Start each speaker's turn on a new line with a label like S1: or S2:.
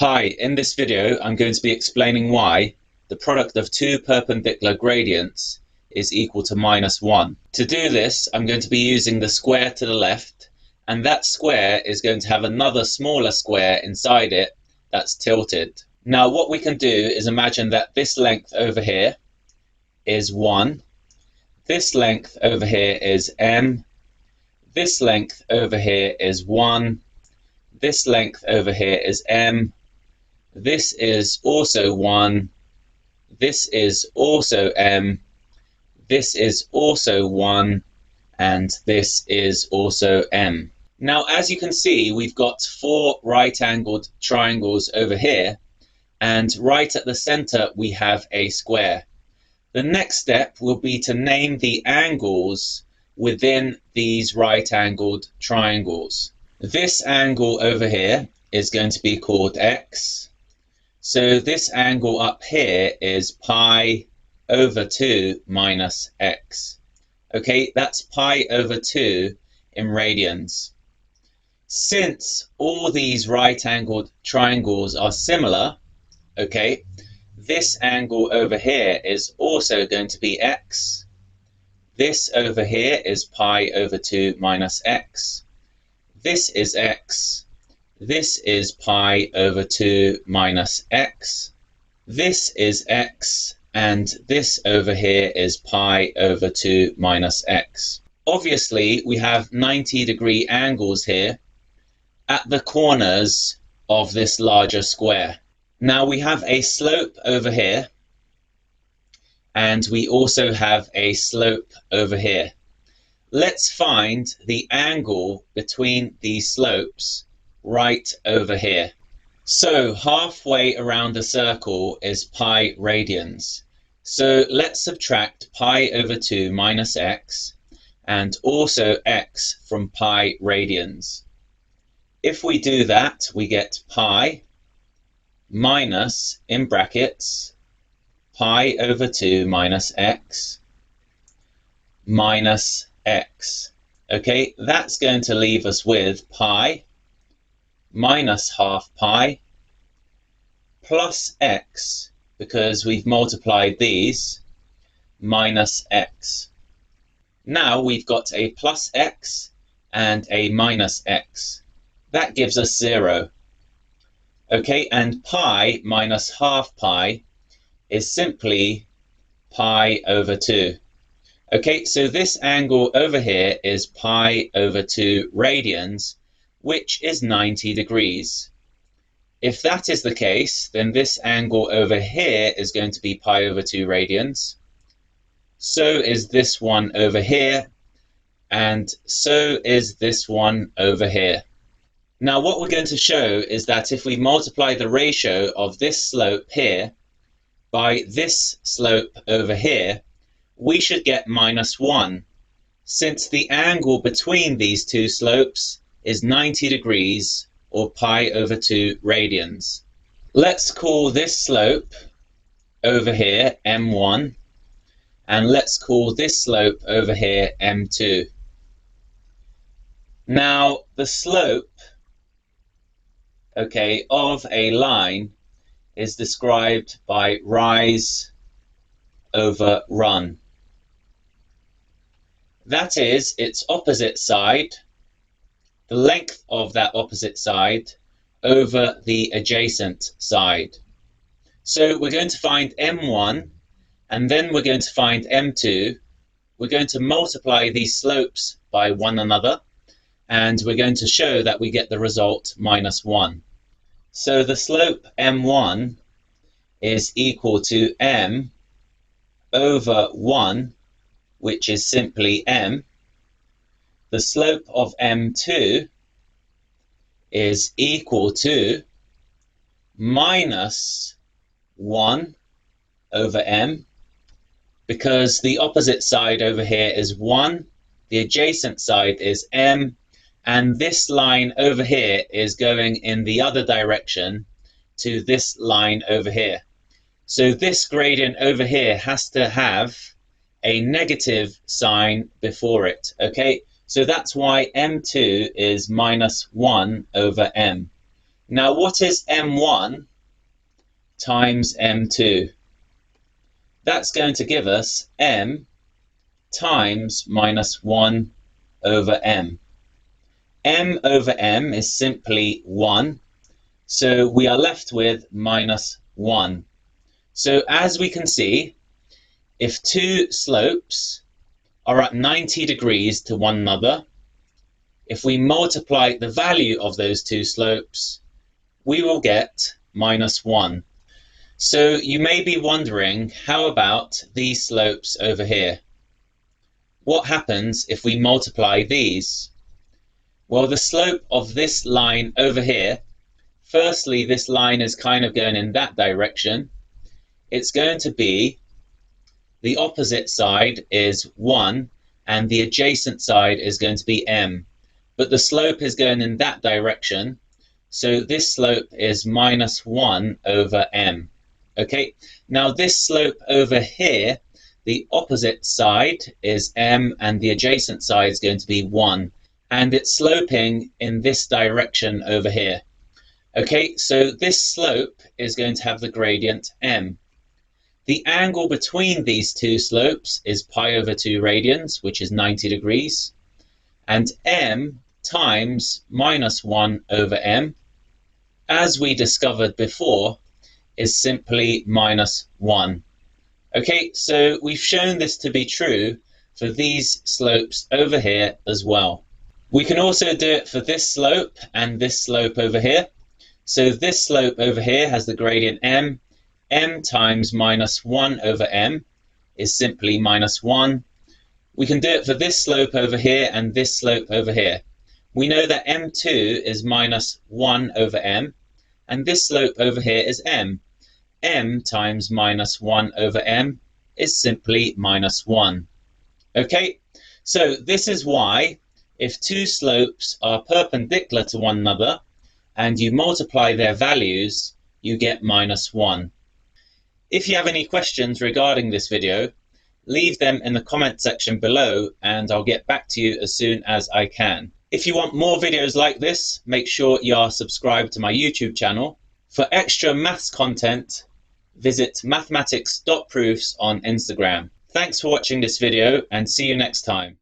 S1: Hi, in this video I'm going to be explaining why the product of two perpendicular gradients is equal to -1. To do this, I'm going to be using the square to the left, and that square is going to have another smaller square inside it that's tilted. Now what we can do is imagine that this length over here is 1, this length over here is m, this length over here is 1, this length over here is m, this is also 1, this is also m, this is also 1, and this is also m. Now, as you can see, we've got 4 right-angled triangles over here, and right at the center we have a square. The next step will be to name the angles within these right-angled triangles. This angle over here is going to be called x. So this angle up here is pi over 2 minus x. Okay, that's pi over 2 in radians. Since all these right-angled triangles are similar, okay, this angle over here is also going to be x. This over here is pi over 2 minus x. This is x. This is pi over 2 minus x. This is x. And this over here is pi over 2 minus x. Obviously, we have 90-degree angles here at the corners of this larger square. Now we have a slope over here, and we also have a slope over here. Let's find the angle between these slopes right over here. So halfway around the circle is pi radians. So let's subtract pi over 2 minus x and also x from pi radians. If we do that, we get pi minus, in brackets, pi over 2 minus x minus x. Okay, that's going to leave us with pi minus half pi plus x, because we've multiplied these, minus x. Now we've got a plus x and a minus x. That gives us 0. Okay, and pi minus half pi is simply pi over 2. Okay, so this angle over here is pi over 2 radians, which is 90 degrees. If that is the case, then this angle over here is going to be pi over 2 radians. So is this one over here, and so is this one over here. Now what we're going to show is that if we multiply the ratio of this slope here by this slope over here, we should get -1, since the angle between these two slopes is 90 degrees, or pi over 2 radians. Let's call this slope over here m1, and let's call this slope over here m2. Now the slope, okay, of a line is described by rise over run. That is its opposite side, the length of that opposite side over the adjacent side. So we're going to find m1, and then we're going to find m2. We're going to multiply these slopes by one another, and we're going to show that we get the result -1. So the slope m1 is equal to m over 1, which is simply m. The slope of m2 is equal to -1 over m, because the opposite side over here is 1, the adjacent side is m, and this line over here is going in the other direction to this line over here. So this gradient over here has to have a negative sign before it, okay? So that's why m2 is -1 over m. Now what is m1 times m2? That's going to give us m times minus 1 over m. M over m is simply 1, so we are left with minus 1. So as we can see, if two slopes are at 90 degrees to one another, if we multiply the value of those two slopes, we will get minus 1. So you may be wondering, how about these slopes over here? What happens if we multiply these? Well, the slope of this line over here, firstly, this line is kind of going in that direction. It's going to be, the opposite side is 1, and the adjacent side is going to be m. But the slope is going in that direction, so this slope is minus 1 over m. Okay, now this slope over here, the opposite side is m, and the adjacent side is going to be 1. And it's sloping in this direction over here. Okay, so this slope is going to have the gradient m. The angle between these two slopes is pi over 2 radians, which is 90 degrees. And m times minus 1 over m, as we discovered before, is simply minus 1. Okay, so we've shown this to be true for these slopes over here as well. We can also do it for this slope and this slope over here. So this slope over here has the gradient m. M times minus 1 over m is simply minus 1. We can do it for this slope over here and this slope over here. We know that m2 is minus 1 over m, and this slope over here is m. M times minus 1 over m is simply minus 1. Okay, so this is why if two slopes are perpendicular to one another and you multiply their values, you get minus 1. If you have any questions regarding this video, leave them in the comment section below and I'll get back to you as soon as I can. If you want more videos like this, make sure you are subscribed to my YouTube channel. For extra maths content, visit mathematics.proofs on Instagram. Thanks for watching this video and see you next time.